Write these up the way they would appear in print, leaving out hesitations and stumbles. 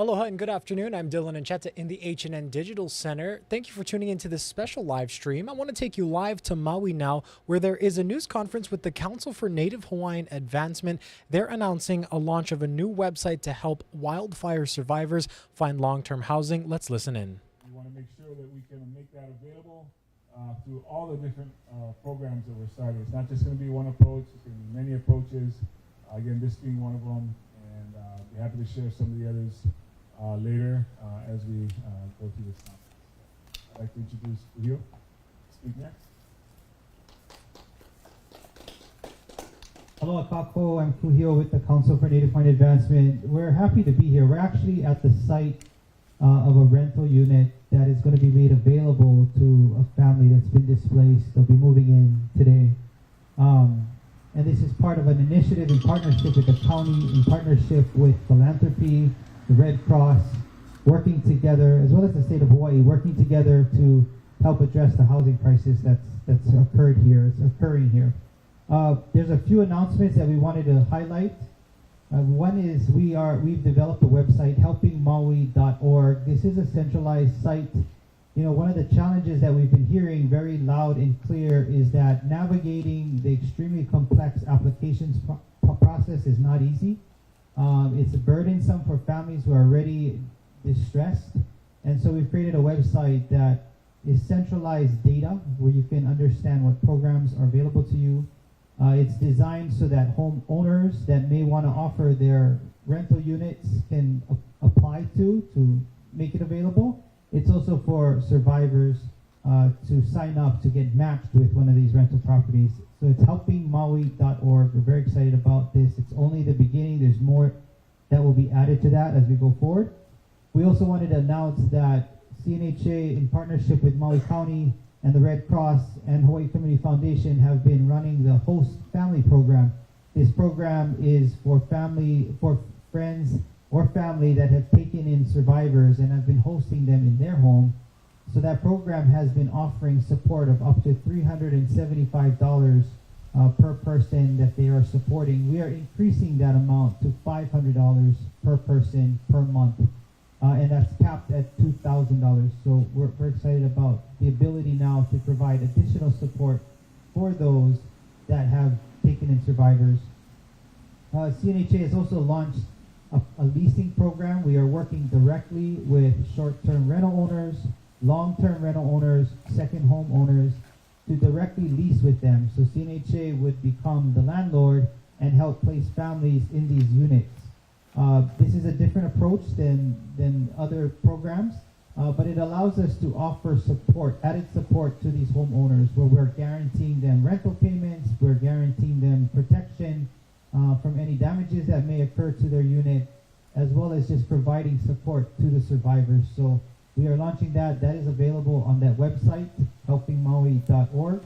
Aloha and good afternoon. I'm Dylan Ancheta in the H&N Digital Center. Thank you for tuning into this special live stream. I want to take you live to Maui now, where there is a news conference with the Council for Native Hawaiian Advancement. They're announcing a launch of a new website to help wildfire survivors find long-term housing. Let's listen in. We want to make sure that we can make that available through all the different programs that we're starting. It's not just going to be one approach, it's going to be many approaches. Again, this being one of them, and be happy to share some of the others later as we go through this conference. I'd like to introduce Kuhio. Speak next. Hello, Kako. I'm Kuhio with the Council for Native Hawaiian Advancement. We're happy to be here. We're actually at the site of a rental unit that is going to be made available to a family that's been displaced. They'll be moving in today. And this is part of an initiative in partnership with the county, in partnership with philanthropy, the Red Cross, working together, as well as the state of Hawaii, working together to help address the housing crisis that's occurring here. There's a few announcements that we wanted to highlight. One is we've developed a website, helpingmaui.org. This is a centralized site. You know, one of the challenges that we've been hearing very loud and clear is that navigating the extremely complex applications process is not easy. It's burdensome for families who are already distressed. And so we've created a website that is centralized data where you can understand what programs are available to you. It's designed so that homeowners that may want to offer their rental units can apply to make it available. It's also for survivors to sign up to get matched with one of these rental properties. So it's helpingmaui.org. We're very excited about this. It's only the beginning. There's more that will be added to that as we go forward. We also wanted to announce that CNHA, in partnership with Maui County and the Red Cross and Hawaii Community Foundation, have been running the Host Family Program. This program is for friends or family that have taken in survivors and have been hosting them in their home. So that program has been offering support of up to $375 per person that they are supporting. We are increasing that amount to $500 per person per month. And that's capped at $2,000. So we're excited about the ability now to provide additional support for those that have taken in survivors. CNHA has also launched a leasing program. We are working directly with short-term rental owners, long-term rental owners, second home owners to directly lease with them. So CNHA would become the landlord and help place families in these units. This is a different approach than other programs, but it allows us to offer support, added support to these homeowners, where we're guaranteeing them rental payments, we're guaranteeing them protection from any damages that may occur to their unit, as well as just providing support to the survivors. So we are launching that. That is available on that website, helpingmaui.org.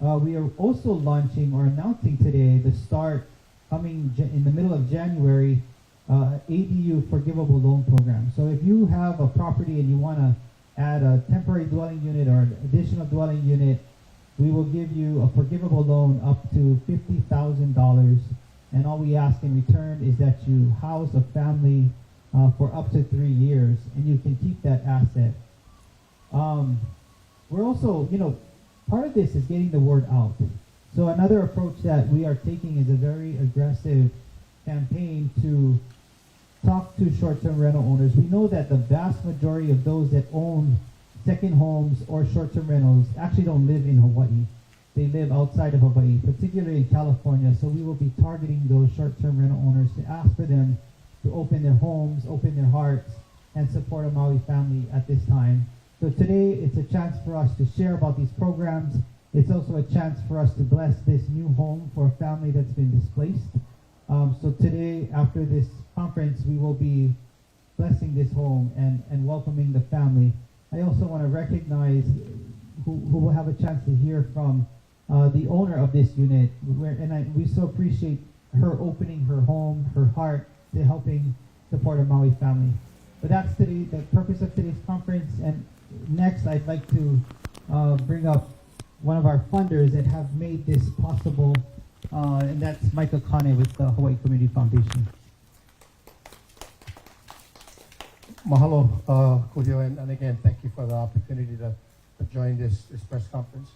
We are also launching or announcing today the start, coming in the middle of January, ADU forgivable loan program. So if you have a property and you want to add a temporary dwelling unit or an additional dwelling unit, we will give you a forgivable loan up to $50,000. And all we ask in return is that you house a family for up to 3 years, and you can keep that asset. We're also, part of this is getting the word out. So another approach that we are taking is a very aggressive campaign to talk to short-term rental owners. We know that the vast majority of those that own second homes or short-term rentals actually don't live in Hawaii. They live outside of Hawaii, particularly in California. So we will be targeting those short-term rental owners to ask for them to open their homes, open their hearts, and support a Maui family at this time. So today, it's a chance for us to share about these programs. It's also a chance for us to bless this new home for a family that's been displaced. So today, after this conference, we will be blessing this home and welcoming the family. I also want to recognize who will have a chance to hear from the owner of this unit. We so appreciate her opening her home, her heart, to helping support a Maui family. But that's today, the purpose of today's conference. And next, I'd like to bring up one of our funders that have made this possible, and that's Micah Kane with the Hawaii Community Foundation. Mahalo, Julio, and again, thank you for the opportunity to join this press conference.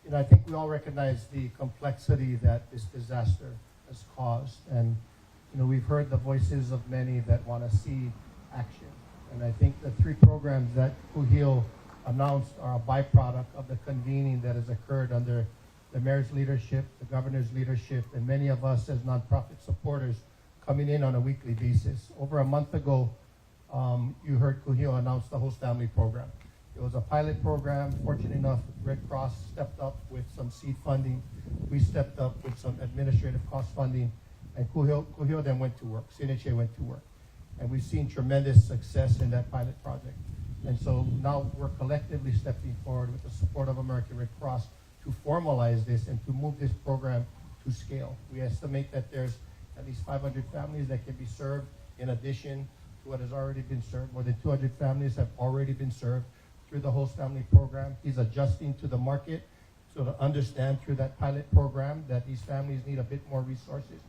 You know, I think we all recognize the complexity that this disaster has caused, and you know, we've heard the voices of many that want to see action. And I think the three programs that Julio announced are a byproduct of the convening that has occurred under the mayor's leadership, the governor's leadership, and many of us as nonprofit supporters coming in on a weekly basis. Over a month ago, you heard Julio announce the host family program. It was a pilot program. Fortunate enough, Red Cross stepped up with some seed funding. We stepped up with some administrative cost funding, and Julio then went to work. CNHA went to work. And we've seen tremendous success in that pilot project. And so now we're collectively stepping forward with the support of American Red Cross to formalize this and to move this program to scale. We estimate that there's at least 500 families that can be served in addition to what has already been served. More than 200 families have already been served through the host family program. He's adjusting to the market so to understand through that pilot program that these families need a bit more resources.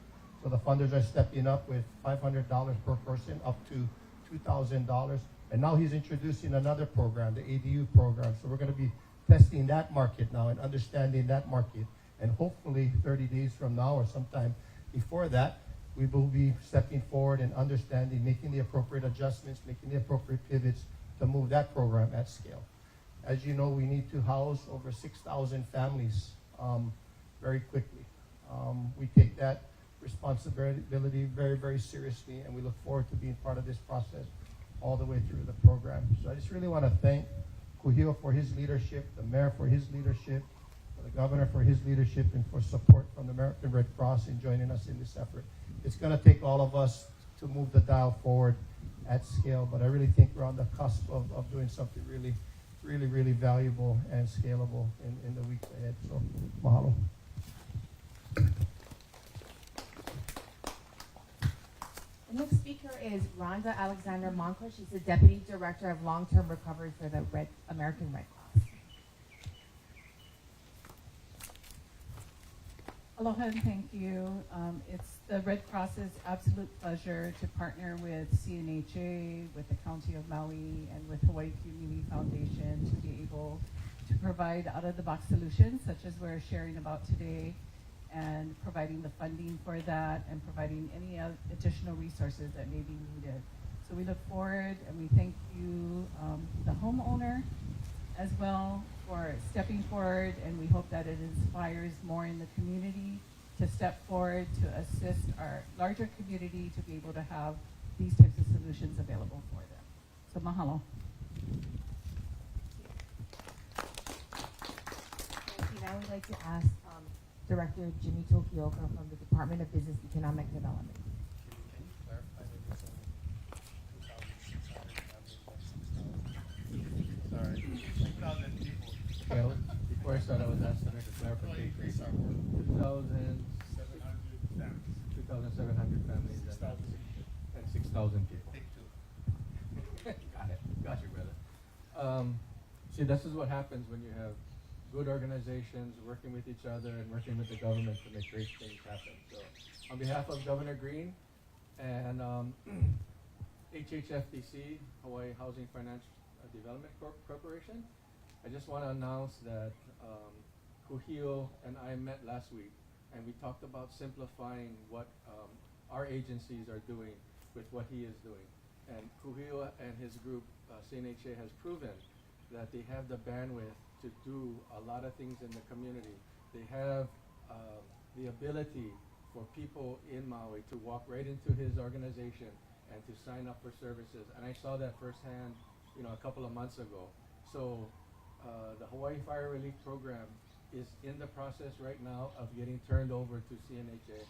So the funders are stepping up with $500 per person up to $2,000. And now he's introducing another program, the ADU program. So we're going to be testing that market now and understanding that market. And hopefully 30 days from now or sometime before that, we will be stepping forward and understanding, making the appropriate adjustments, making the appropriate pivots to move that program at scale. As you know, we need to house over 6,000 families very quickly. We take that responsibility very, very seriously, and we look forward to being part of this process all the way through the program. So I just really want to thank Julio for his leadership, the mayor for his leadership, for the governor for his leadership, and for support from the American Red Cross in joining us in this effort. It's going to take all of us to move the dial forward at scale, but I really think we're on the cusp of doing something really, really, really valuable and scalable in the weeks ahead. So, mahalo. The next speaker is Rhonda Alexander Monco. She's the Deputy Director of Long-Term Recovery for the American Red Cross. Aloha and thank you. It's the Red Cross's absolute pleasure to partner with CNHA, with the County of Maui, and with Hawaii Community Foundation to be able to provide out-of-the-box solutions such as we're sharing about today, and providing the funding for that and providing any additional resources that may be needed. So we look forward and we thank you, the homeowner, as well for stepping forward, and we hope that it inspires more in the community to step forward to assist our larger community to be able to have these types of solutions available for them. So mahalo. Thank you. Now we'd like to ask Director Jimmy Toyoko from the Department of Business Economic Development. Can you clarify that it's only 2,000? Sorry. 2,000 people. Well, before I start, I was asked to make a clarification. 2,700 families and 6,000 people. Got it. Got you, brother. See, this is what happens when you have good organizations working with each other and working with the government to make great things happen. So, on behalf of Governor Green and HHFDC, Hawaii Housing Financial Development Corporation, I just want to announce that Kuhio and I met last week, and we talked about simplifying what our agencies are doing with what he is doing. And Kuhio and his group, CNHA, has proven that they have the bandwidth to do a lot of things in the community. They have the ability for people in Maui to walk right into his organization and to sign up for services. And I saw that firsthand, you know, a couple of months ago. So the Hawaii Fire Relief Program is in the process right now of getting turned over to CNHA,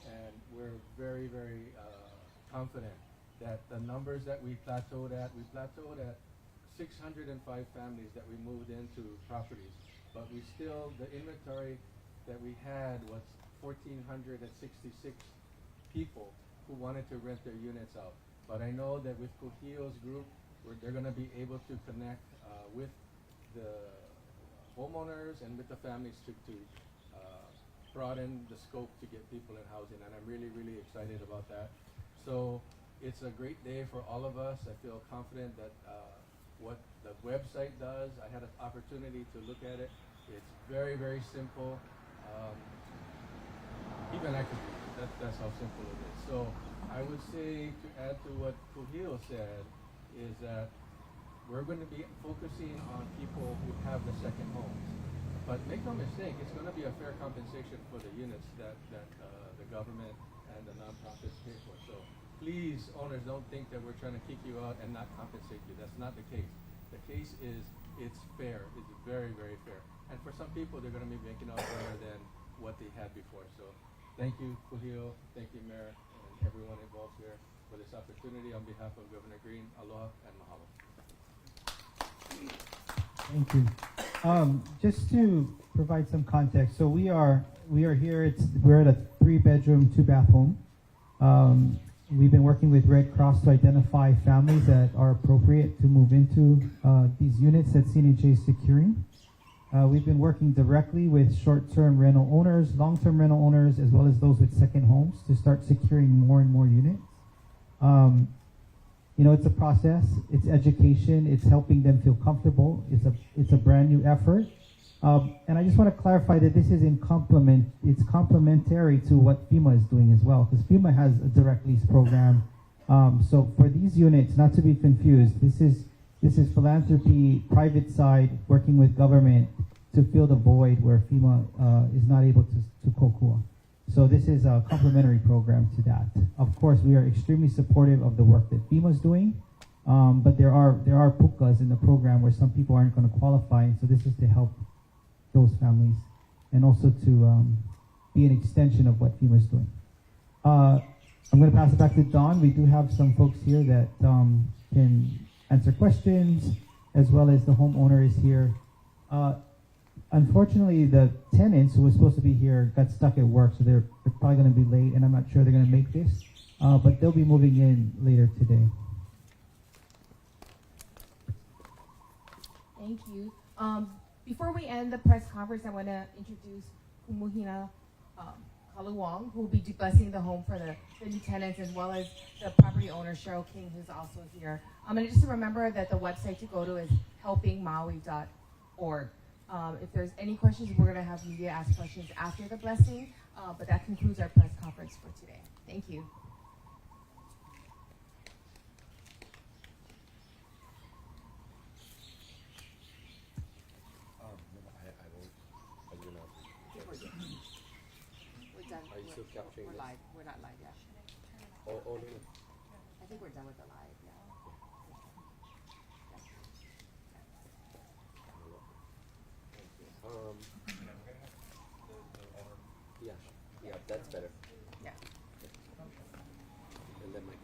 and we're very, very confident that the numbers that we plateaued at 605 families that we moved into properties, but we still, the inventory that we had was 1,466 people who wanted to rent their units out. But I know that with Kuhio's group, they're going to be able to connect with the homeowners and with the families to broaden the scope to get people in housing, and I'm really, really excited about that. So it's a great day for all of us. I feel confident that what the website does, I had an opportunity to look at it. It's very, very simple. Even I could read it. That's how simple it is. So I would say, to add to what Kuhio said, is that we're going to be focusing on people who have the second homes. But make no mistake, it's going to be a fair compensation for the units that the government and the nonprofits pay for. So please, owners, don't think that we're trying to kick you out and not compensate you. That's not the case. The case is it's fair. It's very, very fair. And for some people, they're going to be making out better than what they had before. So thank you, Kuhio. Thank you, Mayor, and everyone involved here for this opportunity. On behalf of Governor Green, aloha and mahalo. Thank you. Just to provide some context, so we are here. We're at a 3-bedroom, 2-bath home. We've been working with Red Cross to identify families that are appropriate to move into these units that CNHA is securing. We've been working directly with short-term rental owners, long-term rental owners, as well as those with second homes to start securing more and more units. You know, it's a process. It's education. It's helping them feel comfortable. It's a brand new effort. And I just want to clarify that this is it's complementary to what FEMA is doing as well, because FEMA has a direct lease program. So for these units, not to be confused, this is philanthropy, private side, working with government to fill the void where FEMA is not able to kokua. So this is a complementary program to that. Of course, we are extremely supportive of the work that FEMA is doing, but there are pukas in the program where some people aren't going to qualify, and so this is to help those families and also to be an extension of what FEMA is doing. I'm going to pass it back to Don. We do have some folks here that can answer questions, as well as the homeowner is here. Unfortunately, the tenants who were supposed to be here got stuck at work, so they're probably going to be late, and I'm not sure they're going to make this, but they'll be moving in later today. Thank you. Before we end the press conference, I want to introduce Kumuhina Kaluwang, who will be blessing the home for the new tenants, as well as the property owner, Cheryl King, who's also here. And just to remember that the website to go to is helpingmaui.org. If there's any questions, we're going to have media ask questions after the blessing, but that concludes our press conference for today. Thank you. We're done. Are you still capturing We're this? live. We're not live yet. Oh, no. I think we're done with the live now. Yeah, that's better. Yeah. And then my